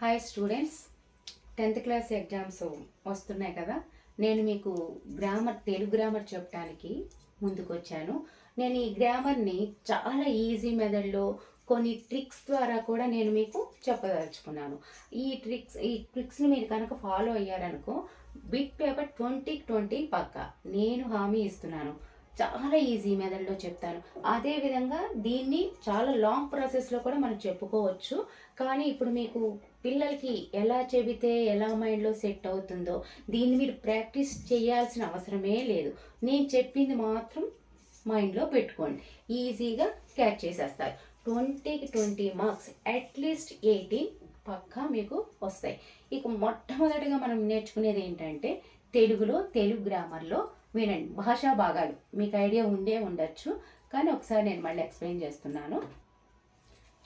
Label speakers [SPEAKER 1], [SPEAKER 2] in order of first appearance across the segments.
[SPEAKER 1] Hi students, 10th class exams వస్తున్నాయి కదా. నేను మీకు తెలుగు గ్రామర్ చెప్పడానికి ముందుకు వచ్చాను. నేను ఈ గ్రామర్ని చాలా ఈజీ మెథడ్లో కొన్ని ట్రిక్స్ ద్వారా కూడా నేను మీకు చెప్పదలుచుకున్నాను. ఈ ట్రిక్స్ని మీరు కనుక ఫాలో అయ్యారనుకో బిట్ పేపర్ 2020 పక్కా, నేను హామీ ఇస్తున్నాను. చాలా ఈజీ మెథడ్లో చెప్తాను. అదేవిధంగా దీన్ని చాలా లాంగ్ ప్రాసెస్లో కూడా మనం చెప్పుకోవచ్చు. కానీ ఇప్పుడు మీకు పిల్లలకి ఎలా చెబితే ఎలా మైండ్లో సెట్ అవుతుందో దీన్ని మీరు ప్రాక్టీస్ చేయాల్సిన అవసరమే లేదు. నేను చెప్పింది మాత్రం మైండ్లో పెట్టుకోండి, ఈజీగా క్యాచ్ చేసేస్తారు. 20కి 20 మార్క్స్, అట్లీస్ట్ 18 పక్కా మీకు వస్తాయి. ఇక మొట్టమొదటిగా మనం నేర్చుకునేది ఏంటంటే తెలుగు గ్రామర్లో వినండి. భాషా భాగాలు మీకు ఐడియా ఉండొచ్చు, కానీ ఒకసారి నేను మళ్ళీ ఎక్స్ప్లెయిన్ చేస్తున్నాను.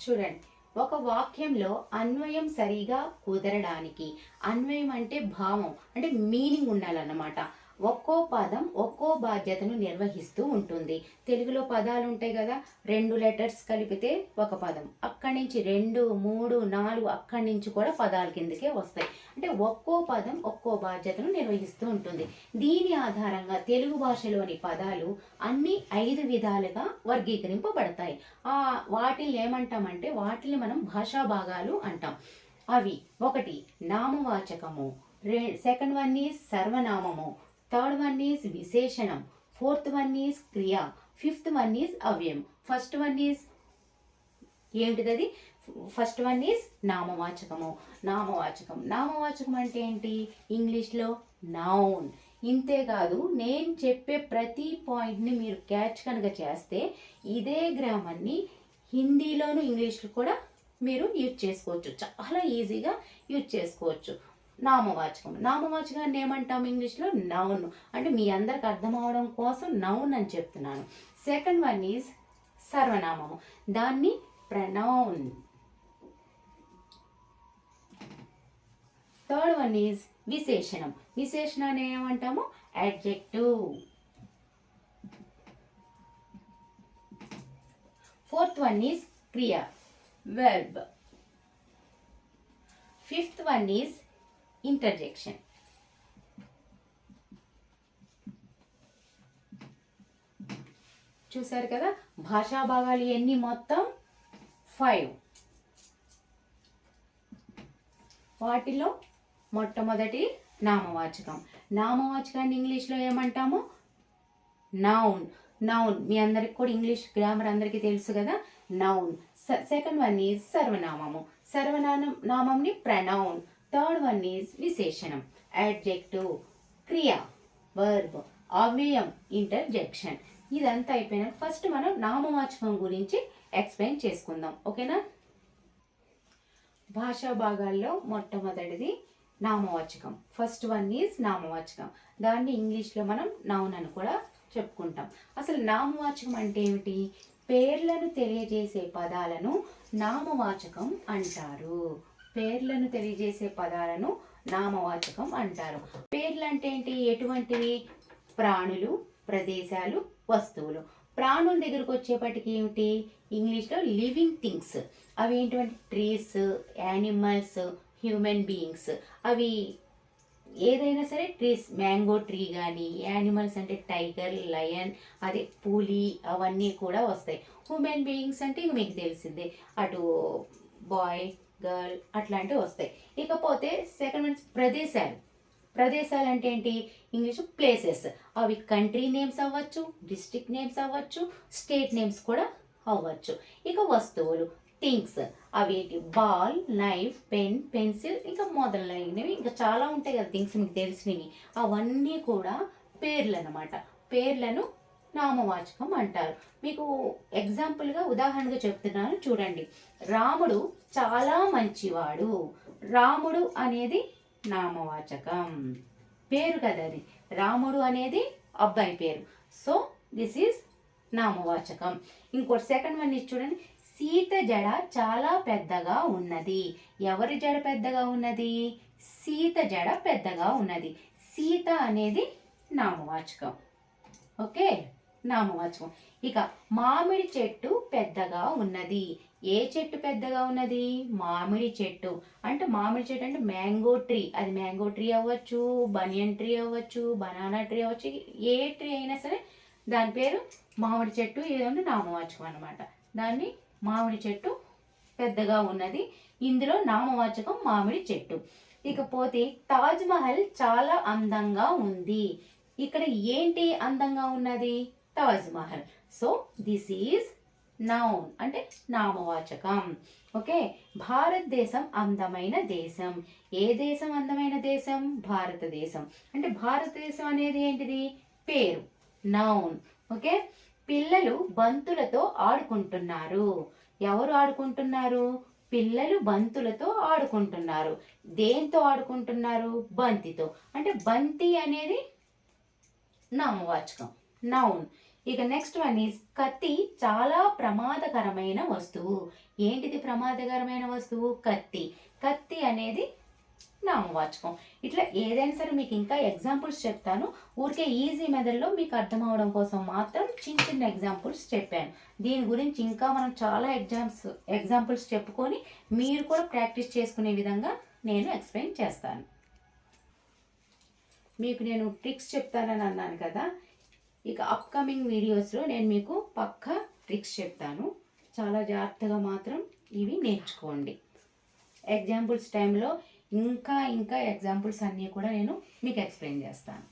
[SPEAKER 1] చూడండి, ఒక వాక్యంలో అన్వయం సరిగా కుదరడానికి, అన్వయం అంటే భావం, అంటే మీనింగ్ ఉండాలన్నమాట. ఒక్కో పదం ఒక్కో బాధ్యతను నిర్వహిస్తూ ఉంటుంది. తెలుగులో పదాలు ఉంటాయి కదా, 2 లెటర్స్ కలిపితే ఒక పదం, అక్కడి నుంచి 2, 3, 4 అక్కడి నుంచి కూడా పదాల కిందకే వస్తాయి. అంటే ఒక్కో పదం ఒక్కో బాధ్యతను నిర్వహిస్తూ ఉంటుంది. దీని ఆధారంగా తెలుగు భాషలోని పదాలు అన్ని 5 విధాలుగా వర్గీకరింపబడతాయి. వాటిని ఏమంటామంటే వాటిని మనం భాషా భాగాలు అంటాం. అవి 1 నామవాచకము, సెకండ్ వన్ ఈజ్ సర్వనామము, థర్డ్ వన్ ఈజ్ విశేషణం, ఫోర్త్ వన్ ఈజ్ క్రియ, ఫిఫ్త్ వన్ ఈజ్ అవ్యయం. ఫస్ట్ వన్ ఈజ్ ఏంటిది? ఫస్ట్ వన్ ఈజ్ నామవాచకము. నామవాచకం అంటే ఏంటి? ఇంగ్లీష్లో నౌన్. ఇంతేకాదు, నేను చెప్పే ప్రతి పాయింట్ని మీరు క్యాచ్ కనుక చేస్తే ఇదే గ్రామర్ని హిందీలోను ఇంగ్లీష్లో కూడా మీరు యూజ్ చేసుకోవచ్చు, చాలా ఈజీగా యూజ్ చేసుకోవచ్చు. నామవాచకాన్ని ఏమంటాం ఇంగ్లీష్లో? నౌన్. అంటే మీ అందరికి అర్థం అవడం కోసం నౌన్ అని చెప్తున్నాను. సెకండ్ వన్ ఈజ్ సర్వనామము, దాన్ని ప్రనౌన్. థర్డ్ వన్ ఈజ్ విశేషణాన్ని ఏమంటాము? అడ్జెక్టివ్. ఫోర్త్ వన్ ఈజ్ క్రియ, verb. Fifth one is interjection. చూసారు కదా, భాషా భాగాలు ఎన్ని? మొత్తం 5. వాటిలో మొట్టమొదటి నామవాచకాన్ని ఇంగ్లీష్లో ఏమంటాము? నౌన్. మీ అందరికి కూడా ఇంగ్లీష్ గ్రామర్ అందరికీ తెలుసు కదా, నౌన్. సెకండ్ వన్ ఈజ్ సర్వనామంని ప్రనౌన్. థర్డ్ వన్ ఈజ్ విశేషణం, అడ్జెక్టివ్. క్రియ, వర్బ్. అవ్యయం, ఇంటర్జెక్షన్. ఇదంతా అయిపోయినాక ఫస్ట్ మనం నామవాచకం గురించి ఎక్స్ప్లెయిన్ చేసుకుందాం, ఓకేనా? భాషా భాగాల్లో మొట్టమొదటిది నామవాచకం. ఫస్ట్ వన్ ఈజ్ నామవాచకం. దాన్ని ఇంగ్లీష్లో మనం నౌన్ అని కూడా చెప్పుకుంటాం. అసలు నామవాచకం అంటే ఏమిటి? పేర్లను తెలియజేసే పదాలను నామవాచకం అంటారు. పేర్లు అంటే ఏంటి? ఎటువంటివి? ప్రాణులు, ప్రదేశాలు, వస్తువులు. ప్రాణుల దగ్గరకు వచ్చేపటికి ఏమిటి? ఇంగ్లీష్లో లివింగ్ థింగ్స్. అవి ఏంటంటే ట్రీస్, యానిమల్స్, హ్యూమన్ బీయింగ్స్. అవి ఏదైనా సరే, ట్రీస్, మ్యాంగో ట్రీ కానీ, యానిమల్స్ అంటే టైగర్, లయన్, అదే పులి, అవన్నీ కూడా వస్తాయి. హ్యూమన్ బీయింగ్స్ అంటే ఇక మీకు తెలిసిందే, అటు బాయ్, గర్ల్ అట్లాంటివి వస్తాయి. ఇకపోతే సెకండ్ వన్ ప్రదేశాలు అంటే ఏంటి? English places. అవి కంట్రీ నేమ్స్ అవ్వచ్చు, డిస్ట్రిక్ట్ నేమ్స్ అవ్వచ్చు, స్టేట్ నేమ్స్ కూడా అవ్వచ్చు. ఇక వస్తువులు, థింగ్స్. అవి ఏంటి? బాల్, నైఫ్, పెన్, పెన్సిల్, ఇంకా మొదలైనవి ఇంకా చాలా ఉంటాయి కదా థింగ్స్ మీకు తెలిసినవి. అవన్నీ కూడా పేర్లు అన్నమాట. పేర్లను నామవాచకం అంటారు. మీకు ఎగ్జాంపుల్గా ఉదాహరణగా చెప్తున్నాను, చూడండి. రాముడు చాలా మంచివాడు. రాముడు అనేది నామవాచకం, పేరు కదా అది. రాముడు అనేది అబ్బాయి పేరు, సో దిస్ ఈజ్ నామవాచకం. ఇంకోటి సెకండ్ వన్ ఇచ్చి చూడండి. సీత జడ చాలా పెద్దగా ఉన్నది. ఎవరి జడ పెద్దగా ఉన్నది? సీత జడ పెద్దగా ఉన్నది. సీత అనేది నామవాచకం, ఓకే, నామవాచకం. ఇక మామిడి చెట్టు పెద్దగా ఉన్నది. ఏ చెట్టు పెద్దగా ఉన్నది? మామిడి చెట్టు. అంటే మామిడి చెట్టు అంటే మ్యాంగో ట్రీ. అది మ్యాంగో ట్రీ అవ్వచ్చు, బనియన్ ట్రీ అవ్వచ్చు, బనానా ట్రీ అవ్వచ్చు. ఏ ట్రీ అయినా సరే దాని పేరు మామిడి చెట్టు. ఏదంటే నామవాచకం అన్నమాట. దాన్ని మామిడి చెట్టు పెద్దగా ఉన్నది. ఇందులో నామవాచకం మామిడి చెట్టు. ఇకపోతే తాజ్ మహల్ చాలా అందంగా ఉంది. ఇక్కడ ఏంటి అందంగా ఉన్నది? Taj Mahal. So this is noun అంటే నామవాచకం. ఓకే. భారతదేశం అందమైన దేశం. ఏ దేశం అందమైన దేశం? భారతదేశం. అంటే భారతదేశం అనేది ఏంటిది? పేరు, నౌన్. ఓకే. పిల్లలు బంతులతో ఆడుకుంటున్నారు. ఎవరు ఆడుకుంటున్నారు? పిల్లలు బంతులతో ఆడుకుంటున్నారు. దేంతో ఆడుకుంటున్నారు? బంతితో. అంటే బంతి అనేది నామవాచకం, నౌన్. ఇక నెక్స్ట్ వన్ ఈజ్ కత్తి చాలా ప్రమాదకరమైన వస్తువు. ఏంటిది ప్రమాదకరమైన వస్తువు? కత్తి. కత్తి అనేది నామవాచకం. ఇట్లా ఏదైనా సరే మీకు ఇంకా ఎగ్జాంపుల్స్ చెప్తాను. ఊరికే ఈజీ మెథడ్లో మీకు అర్థం అవడం కోసం మాత్రం చిన్న చిన్న ఎగ్జాంపుల్స్ చెప్పాను. దీని గురించి ఇంకా మనం చాలా ఎగ్జాంపుల్స్ చెప్పుకొని మీరు కూడా ప్రాక్టీస్ చేసుకునే విధంగా నేను ఎక్స్ప్లెయిన్ చేస్తాను. మీకు నేను ట్రిక్స్ చెప్తానని అన్నాను కదా. ఇక అప్కమింగ్ వీడియోస్లో నేను మీకు పక్కా ట్రిక్స్ చెప్తాను. చాలా జాగ్రత్తగా మాత్రం ఇవి నేర్చుకోండి. ఎగ్జాంపుల్స్ టైంలో ఇంకా ఎగ్జాంపుల్స్ అన్నీ కూడా నేను మీకు ఎక్స్ప్లెయిన్ చేస్తాను.